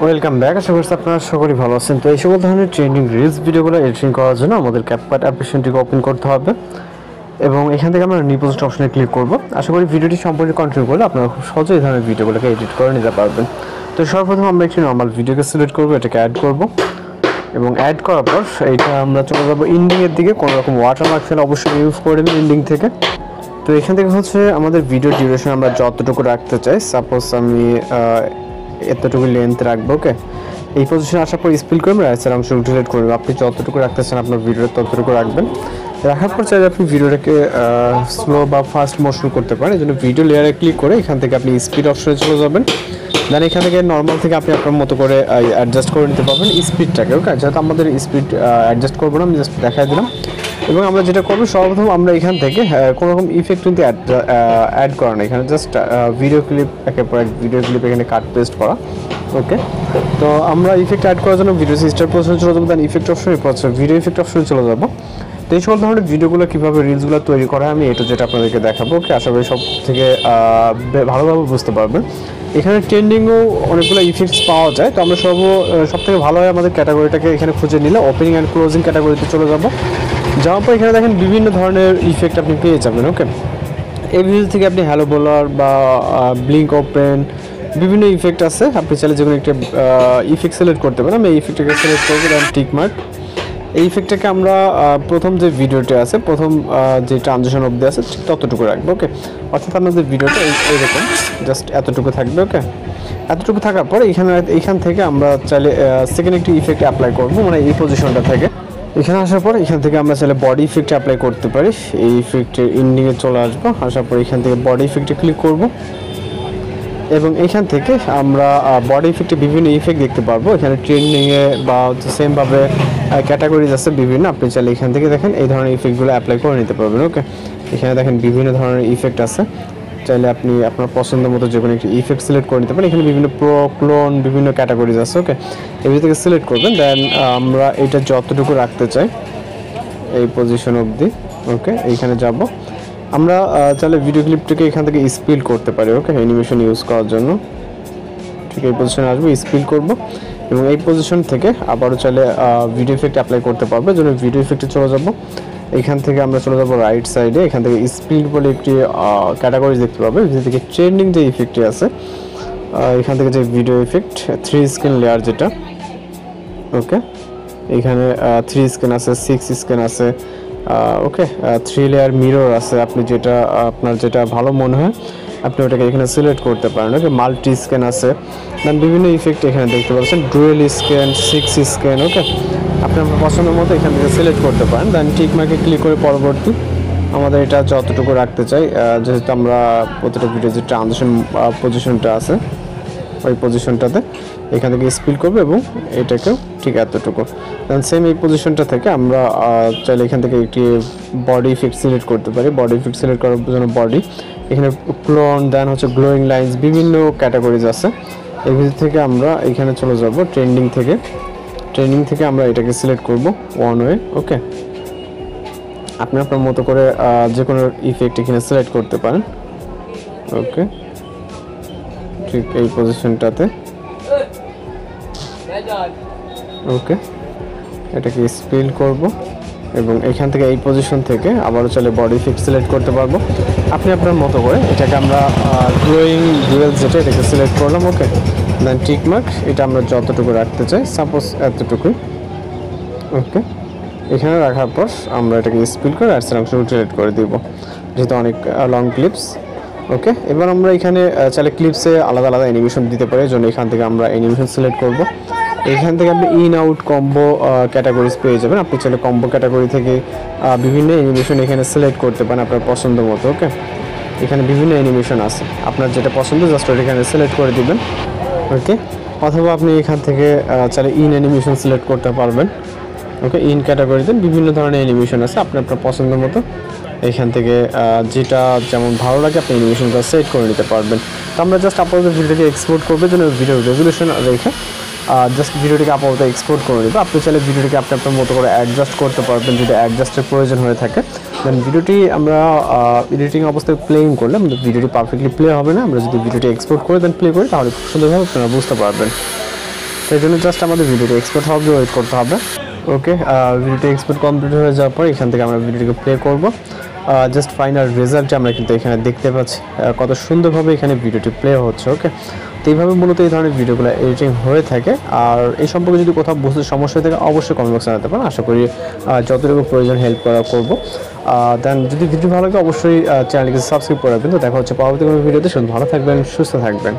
Welcome back. আশা করছি আপনারা সকলেই ভালো আছেন। তো এই সকল ধরনের ট্রেন্ডিং রিলস ভিডিওগুলো এডিটিং করার জন্য আমাদের ক্যাপকাট অ্যাপ্লিকেশনটিকে ওপেন করতে হবে এবং এখান থেকে আমরা নিউ প্রজেক্ট অপশনে ক্লিক করব। আশা করি ভিডিওটি সম্পূর্ণ কন্টিনিউ করলে আপনারা খুব সহজে এই ধরনের ভিডিওগুলোকে এডিট করে নিতে পারবেন। তো সর্বপ্রথম আমরা একটি নর্মাল ভিডিওকে সিলেক্ট করব, এটাকে অ্যাড করব এবং অ্যাড করার পর এইটা আমরা চলে যাব ইন্ডিংয়ের দিকে। কোনো রকম ওয়াটারমার্ক ফেলে অবশ্যই ইউজ করে দেবেন ইন্ডিং থেকে। তো এখান থেকে হচ্ছে আমাদের ভিডিও ডিউরেশন আমরা যতটুকু রাখতে চাই, সাপোজ আমি এতটুকু লেন্থ রাখবো। ওকে, এই পজিশনে আসার পর স্পিল করবেন, রাইট সাইড অংশ ডিলিট করবেন। আপনি যতটুকু রাখতে চান আপনার ভিডিওতে ততটুকু রাখবেন। রাখার পর চাইলে আপনি ভিডিওটাকে স্লো বা ফাস্ট মোশন করতে পারেন। এই জন্য ভিডিও লেয়ারে ক্লিক করে এখান থেকে আপনি স্পিড অপশনে চলে যাবেন। দেন এখান থেকে নর্মাল থেকে আপনি আপনার মতো করে অ্যাডজাস্ট করে নিতে পারবেন স্পিডটাকে। ওকে, যেহেতু আমাদের স্পিড অ্যাডজাস্ট করবো না, আমি জাস্ট দেখাই দিলাম। এবং আমরা যেটা করবো সর্বপ্রথম আমরা এখান থেকে কোনো রকম ইফেক্ট কিন্তু অ্যাড করা না, এখানে জাস্ট ভিডিও ক্লিপ একের পর এক ভিডিও ক্লিপ এখানে কাট পেস্ট করা। ওকে, তো আমরা ইফেক্ট অ্যাড করার জন্য ভিডিও স্টার পজিশনে চলে যাবো, দেন ইফেক্ট অপশনে ভিডিও ইফেক্ট অপশনে চলে যাবো। তো এই সকল ধরনের ভিডিওগুলো কীভাবে রিলসগুলো তৈরি করা আমি এটা যেটা আপনাদেরকে দেখাবো। ওকে, আশা করি সব থেকে ভালোভাবে বুঝতে পারবেন। এখানে ট্রেন্ডিংও অনেকগুলো ইফেক্টস পাওয়া যায়। তো আমরা সব থেকে ভালো হয় আমাদের ক্যাটাগরিটাকে এখানে খুঁজে নিলে ওপেনিং অ্যান্ড ক্লোজিং ক্যাটাগরিতে চলে যাবো। যাওয়ার পর এখানে দেখেন বিভিন্ন ধরনের ইফেক্ট আপনি পেয়ে যাবেন। ওকে, এই ভিডিও থেকে আপনি হ্যালো বলার বা ব্লিঙ্ক ওপেন বিভিন্ন ইফেক্ট আছে, আপনি চাইলে যেগুলো একটা ইফেক্ট সিলেক্ট করতে পারেন। আমি এই ইফেক্টটাকে সিলেক্ট করবো, দেন টিক মার্ক। এই ইফেক্টটাকে আমরা প্রথম যে ভিডিওটি আছে, প্রথম যে ট্রানজিশন অবধি আছে ঠিক ততটুকু রাখবো। ওকে, অর্থাৎ আপনাদের ভিডিওটা এইরকম জাস্ট এতটুকু থাকবে। ওকে, এতটুকু থাকার পর এইখান থেকে আমরা চাইলে সেকেন্ড একটি ইফেক্ট অ্যাপ্লাই করবো, মানে এই পজিশনটা থেকে। এখানে আসার পর এখান থেকে আমরা চাইলে বডি ইফেক্ট অ্যাপ্লাই করতে পারি। এই ইফেক্টের ইন্ডিংয়ে চলে আসবো, আসার পর এখান থেকে বডি ইফেক্টে ক্লিক করব এবং এখান থেকে আমরা বডি ইফেক্টে বিভিন্ন ইফেক্ট দেখতে পারবো। এখানে ট্রেন্ডিংয়ে বা হচ্ছে সেমভাবে ক্যাটাগরিজ আছে বিভিন্ন, আপনি চাইলে এখান থেকে দেখেন এই ধরনের ইফেক্টগুলো অ্যাপ্লাই করে নিতে পারবেন। ওকে, এখানে দেখেন বিভিন্ন ধরনের ইফেক্ট আছে, চাইলে আপনি আপনার পছন্দ মতো যে কোনো একটি ইফেক্ট সিলেক্ট করে নিতে পারেন। এখানে বিভিন্ন প্রো ক্লোন বিভিন্ন ক্যাটাগরিজ আছে। ওকে, এগুলো থেকে সিলেক্ট করবেন, দেন আমরা এটা যতটুকু রাখতে চাই এই পজিশন অবধি। ওকে, এইখানে যাব আমরা চাইলে ভিডিও ক্লিপটাকে এখান থেকে স্পিল করতে পারি। ওকে, অ্যানিমেশন ইউজ করার জন্য ঠিক এই পজিশনে আসবো, স্পিল করব এবং এই পজিশন থেকে আবারও চাইলে ভিডিও ইফেক্ট অ্যাপ্লাই করতে পারবো। জন্য ভিডিও ইফেক্টে চলে যাব, এখান থেকে আমরা চলে যাবো রাইট সাইডে। এখান থেকে স্পিড বলে একটি ক্যাটাগরি দেখতে পাবে, যেখান থেকে ট্রেন্ডিং যে ইফেক্টটি আছে এখান থেকে যে ভিডিও ইফেক্ট 3 স্ক্রিন লেয়ার যেটা। ওকে, এখানে 3 স্ক্রিন আছে, 6 স্ক্রিন আছে। ওকে, 3 লেয়ার মিরর আছে, আপনি যেটা আপনার যেটা ভালো মনে হয় আপনি ওটাকে এখানে সিলেক্ট করতে পারেন। ওকে, মাল্টি স্ক্যান আছে, দেন বিভিন্ন ইফেক্ট এখানে দেখতে পাচ্ছেন, ডুয়েল স্ক্যান, 6 স্ক্যান। ওকে, আপনি আপনার পছন্দের মতো এখান থেকে সিলেক্ট করতে পারেন, দেন টিক মার্কে ক্লিক করে পরবর্তী আমাদের এটা যতটুকু রাখতে চাই, যেহেতু আমরা প্রতিটা ভিডিও যে ট্রানজিশন পজিশনটা আছে ওই পজিশনটাতে এখান থেকে স্পিল করবো এবং এটাকেও ঠিক এতটুকু। দেন সেম এই পজিশনটা থেকে আমরা চাইলে এখান থেকে একটি বডি ইফেক্ট সিলেক্ট করতে পারি। বডি ইফেক্ট সিলেক্ট করার জন্য বডি, এখানে ক্লোন, দেন হচ্ছে গ্লোয়িং লাইন্স, বিভিন্ন ক্যাটাগরিজ আছে। এই ভিতর থেকে আমরা এখানে চলে যাব ট্রেন্ডিং থেকে আমরা এটাকে সিলেক্ট করব ওয়ান ওয়ে। ওকে, আপনি আপনার মতো করে যে কোনো ইফেক্ট এখানে সিলেক্ট করতে পারেন। ওকে, ঠিক এই পজিশনটাতে। ওকে, এটাকে স্পিল করব এবং এখান থেকে এই পজিশন থেকে আবারও চলে বডি ইফেক্ট সিলেক্ট করতে পারবো আপনি আপনার মতো করে। এটাকে আমরা গ্লোয়িং ডুয়েল যেটা এটাকে সিলেক্ট করলাম। ওকে, দেন টিক মার্ক, এটা আমরা যতটুকু রাখতে চাই সাপোজ এতটুকুই। ওকে, এখানে রাখার পর আমরা এটাকে স্পিল করে রাইট সাইড অংশ রোটেট করে দিব, যেহেতু অনেক লং ক্লিপস। ওকে, এবার আমরা এখানে চাইলে ক্লিপসে আলাদা আলাদা অ্যানিমেশন দিতে পারি, জন্য এখান থেকে আমরা অ্যানিমেশন সিলেক্ট করব। এখান থেকে আপনি ইন আউট কম্বো ক্যাটাগরিজ পেয়ে যাবেন। আপনি চাইলে কম্বো ক্যাটাগরি থেকে বিভিন্ন অ্যানিমেশন এখানে সিলেক্ট করতে পারেন আপনার পছন্দ মতো। ওকে, এখানে বিভিন্ন অ্যানিমেশন আছে, আপনার যেটা পছন্দ জাস্ট এখানে সিলেক্ট করে দিবেন। ওকে, অথবা আপনি এখান থেকে চাইলে ইন অ্যানিমেশন সিলেক্ট করতে পারবেন। ওকে, ইন ক্যাটাগরিতে বিভিন্ন ধরনের অ্যানিমেশন আছে, আপনি আপনার পছন্দ মতো এখান থেকে যেটা যেমন ভালো লাগে আপনি অ্যানিমেশনটা সেট করে নিতে পারবেন। তো আমরা জাস্ট আপাতত ভিডিওটিকে এক্সপোর্ট করবে জন্য ভিডিও রেজুলেশন রেখে জাস্ট ভিডিওটিকে আপাতত এক্সপোর্ট করে নেব। আপনি চাইলে ভিডিওটিকে আপনি আপনার মতো করে অ্যাডজাস্ট করতে পারবেন যদি অ্যাডজাস্টের প্রয়োজন হয়ে থাকে। দেন ভিডিওটি আমরা এডিটিং অবস্থায় প্লেইং করলে আমাদের ভিডিওটি পারফেক্টলি প্লে হবে না। আমরা যদি ভিডিওটি এক্সপোর্ট করে দেন প্লে করি তাহলে খুব সুন্দরভাবে আপনারা বুঝতে পারবেন। তো এই জন্য জাস্ট আমাদের ভিডিওটি এক্সপোর্ট হবে, ওয়েট করতে হবে। ওকে, ভিডিওটি এক্সপোর্ট কমপ্লিট হয়ে যাওয়ার পর এখান থেকে আমরা ভিডিওটিকে প্লে করব। জাস্ট ফাইনাল রেজাল্টটা আমরা কিন্তু এখানে দেখতে পাচ্ছি, কত সুন্দরভাবে এখানে ভিডিওটি প্লে হচ্ছে। ওকে, তো এইভাবে মূলত এই ধরনের ভিডিওগুলো এডিটিং হয়ে থাকে। আর এই সম্পর্কে যদি কোথাও বুঝতে সমস্যা হয়ে থাকে অবশ্যই কমেন্ট বক্সে জানাতে পারেন, আশা করি যতটুকু প্রয়োজন হেল্প করবো। দেন যদি ভিডিও ভালো লাগে অবশ্যই চ্যানেলকে সাবস্ক্রাইব করে রাখবেন। তো দেখা হচ্ছে পরবর্তী কোনো ভিডিওতে। শুধু ভালো থাকবেন, সুস্থ থাকবেন।